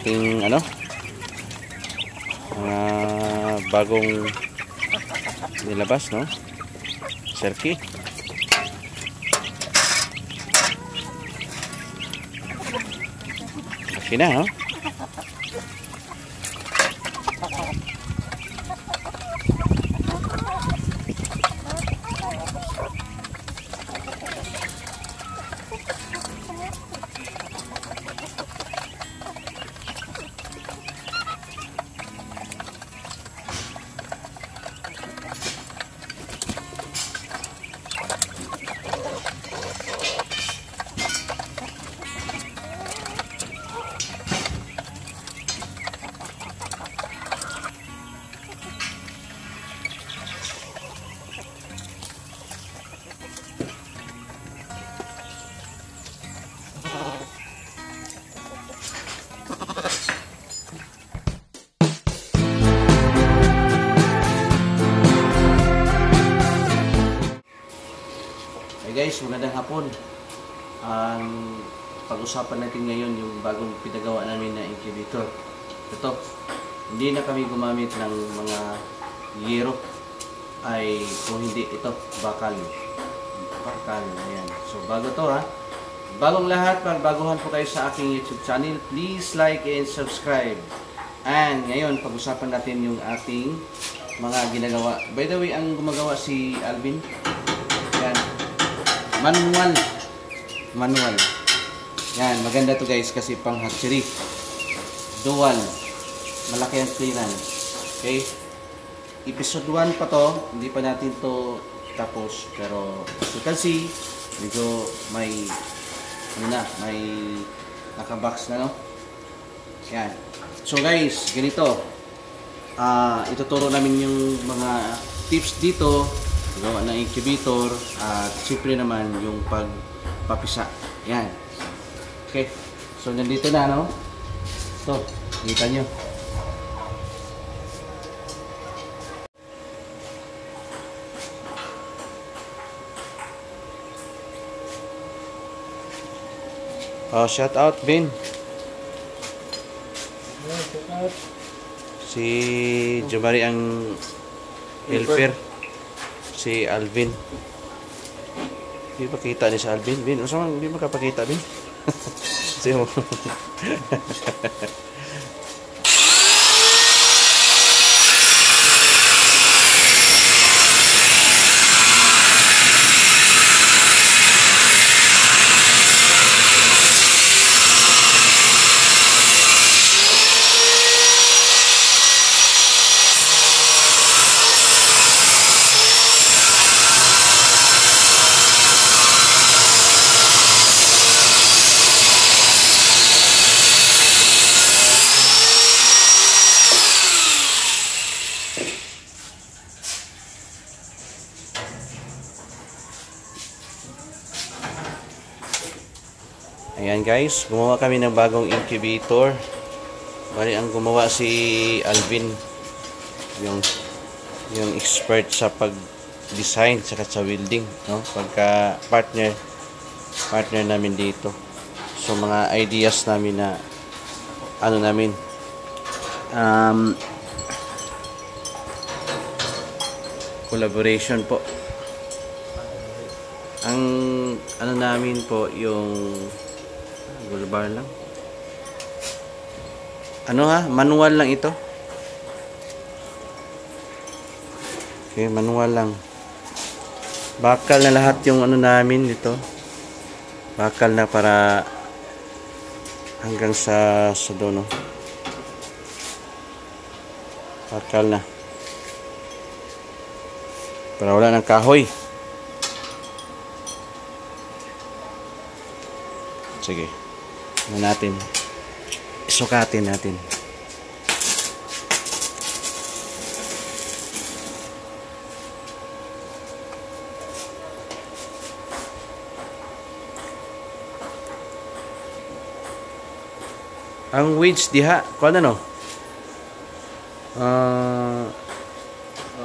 aking ano, bagong nilabas, no? Serki. Okay na, no? Hey guys, magandang hapon. Ang pag-usapan natin ngayon yung bagong pinagawa namin na incubator. Ito, hindi na kami gumamit ng mga yero, ay kung hindi ito, bakal. Bakal, ayan. So bago to ha. Bagong lahat, pag baguhan po kayo sa aking YouTube channel, please like and subscribe. And ngayon, pag-usapan natin yung ating mga ginagawa. By the way, ang gumagawa si Alvin. Ayan. Manual. Yan, maganda to guys kasi pang hatchery. Dual. Malaki ang clearance. Okay? Episode 1 pa to. Hindi pa natin to tapos. Pero as you can see, medyo may may nakabox na, no? Yan. So guys, ganito. Ituturo namin yung mga tips dito. Gawa ng incubator at siyempre naman yung pagpapisa. Yan. Okay. So nandito na, no? Ito, kita nyo. Oh, shout out Ben. Shout out. Si Jomari ang helper. Si Alvin. Hindi ba kita ni si Alvin? Bin, hindi ba kapakita, Bin? Kasi mo. Ayan guys, gumawa kami ng bagong incubator. Bali ang gumawa si Alvin, yung expert sa pag-design saka sa welding, no? Pagka partner namin dito. So mga ideas namin na collaboration po. Ang namin po yung bar lang. Manual lang ito. Okay, manual lang. Bakal na lahat yung namin dito. Bakal na para hanggang sa dono. Bakal na. Para wala ng kahoy. Sige. Isukatin natin. Ang wedge diha, kuan ano?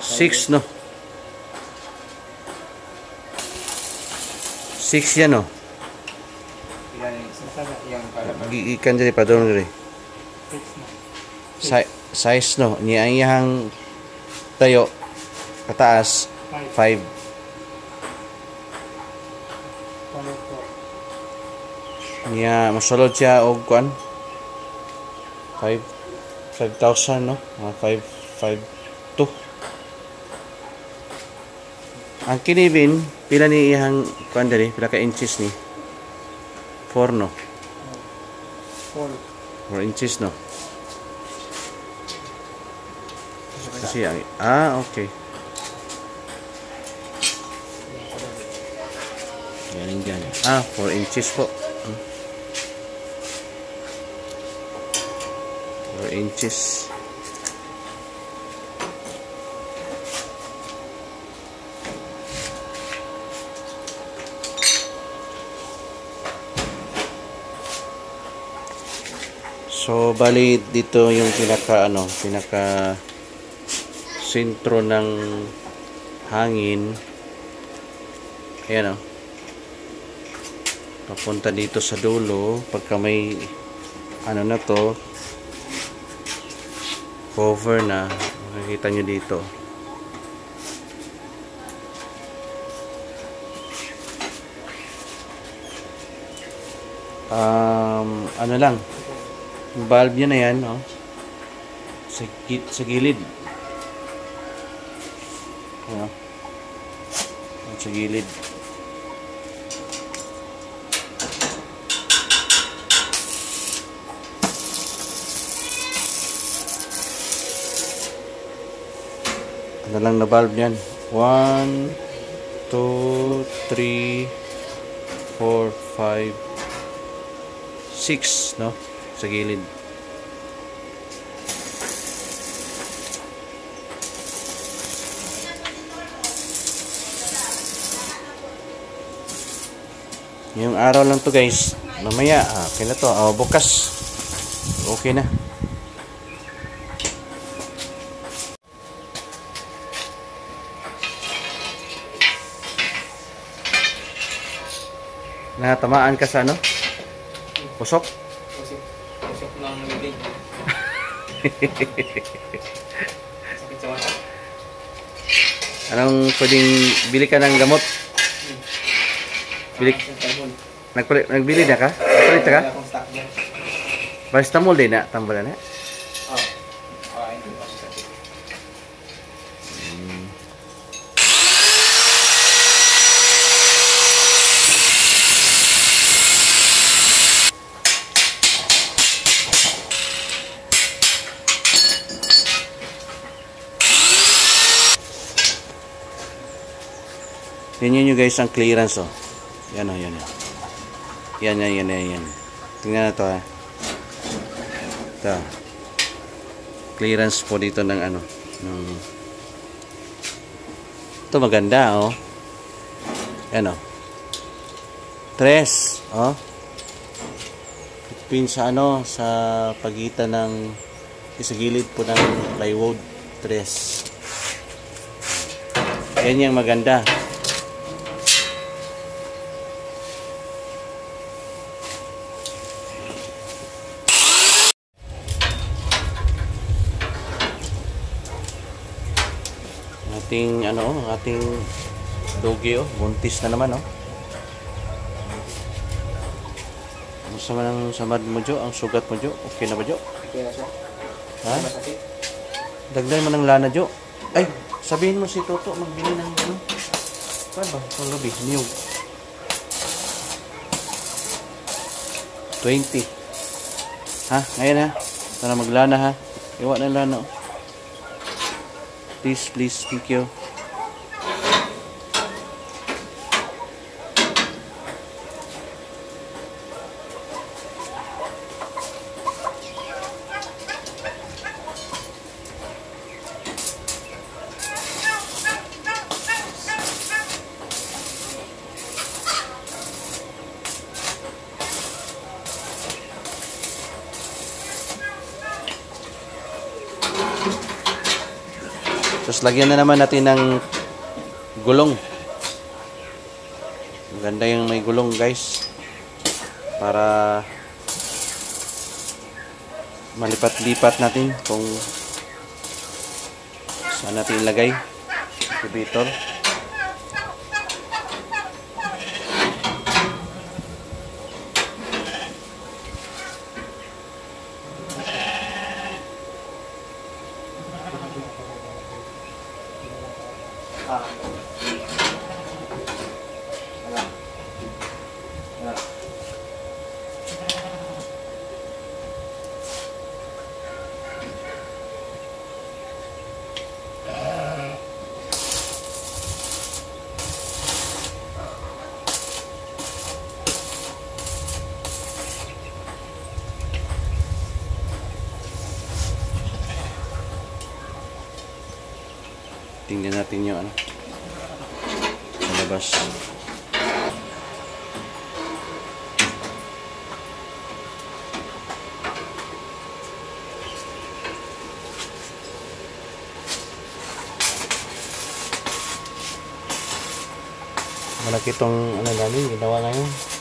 6 no. 6 yan no. Ikan jadi Ikan dari padron dari. size no niya ang iyang tayo kataas 5. Niya masulod siya og kuan 5,000 no, 5,502. Ang kinibin pila ni iyang kuan diri, pila ka inches ni? 4 no. 4 inches no. Kasi okay. Yan yan. 4 inches po. 4 inches. So bali dito yung pinaka sentro ng hangin. Ayan papunta dito sa dulo pagka may na to cover na, makikita nyo dito. Lang yung valve nyo na yan sa gilid sa gilid. Lang na valve yan. 1 2 3 4 5 6 no sa gilid. Yung araw lang to guys, mamaya okay na to, bukas okay na. Natamaan ka sa pusok? Pusok ng living. Sakit sa mata. Anong pwedeng bili ka ng gamot? Nagbili na ka? Nagpalit ka? Paracetamol din na, tambalan na. Hindi pa siya sakit. Tingnan nyo guys ang clearance Yan. Yan. Tingnan na to Ito. Clearance po dito ng ito maganda Yan 3 pin sa sa pagitan ng sa gilid po ng plywood 3. Yan yung maganda. Ating dogi buntis na naman Gusto mo ng samad mo Jo, ang sugat mo Jo, okay na ba Jo? Okay na siya. Ha? Dagdag mo ng lana Jo. Ay, sabihin mo si Toto magbili ng saan ba? Ang gabi, niyog 20. Ngayon para maglana iwa na lana Please, thank you. Tapos lagyan na naman natin ng gulong. Maganda yung may gulong guys. Para malipat-lipat natin kung saan natin ilagay incubator. Tingnan natin yung ano sa labas. Malaki tong ano namin, ginawa ngayon.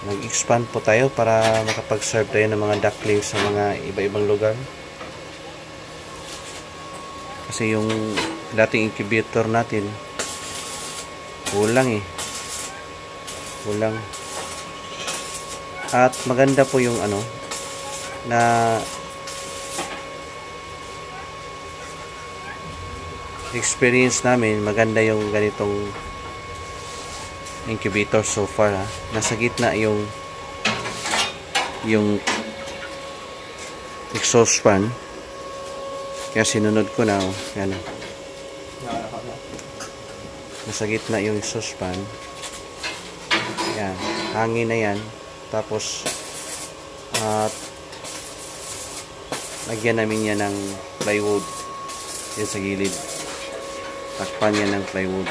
Nag-expand po tayo para makapag-serve tayo ng mga ducklings sa mga iba-ibang lugar. Kasi yung dating incubator natin kulang kulang. At maganda po yung ano na experience namin, maganda yung ganitong incubator so far ha. Nasa gitna yung exhaust fan, kaya sinunod ko na yan. Nasa gitna yung exhaust fan, yan, hangin na yan. Tapos lagyan namin yan ng plywood yan sa gilid, takpan yan ng plywood.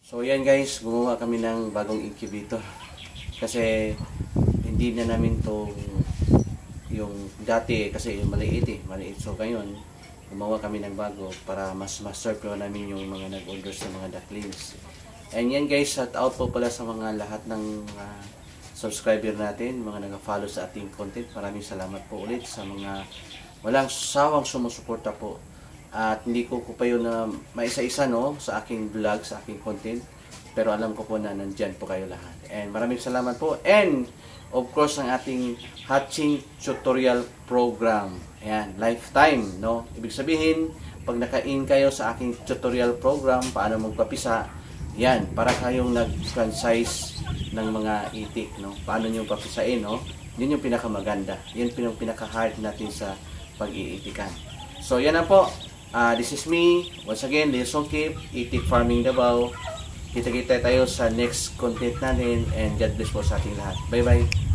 So yan guys, gumawa kami ng bagong incubator. Kasi hindi na namin to yung dati kasi maliit. So ngayon, gumawa kami ng bago para mas ma-serve namin yung mga nag-order sa mga ducklings. And yan guys, shout out po pala sa mga lahat ng subscriber natin, mga nag-follow sa ating content. Maraming salamat po ulit sa mga walang sawang sumusuporta po. At hindi ko pa yun na maisa-isa no, sa aking vlog, sa aking content. Pero alam ko po na nandyan po kayo lahat. And maraming salamat po. And of course, ang ating hatching tutorial program. Ayan, lifetime. No? Ibig sabihin, pag naka-in kayo sa aking tutorial program, paano magpapisa, yan, para kayong nag-franchise ng mga itik. No? Paano nyo papisain. No? Yun yung pinakamaganda. Yan yung pinaka-hard natin sa pag-iitikan. So yan na po. This is me, once again, Leon Kip, Itik Farming Davao. Kita-kita tayo sa next content natin and God bless po sa ating lahat. Bye-bye!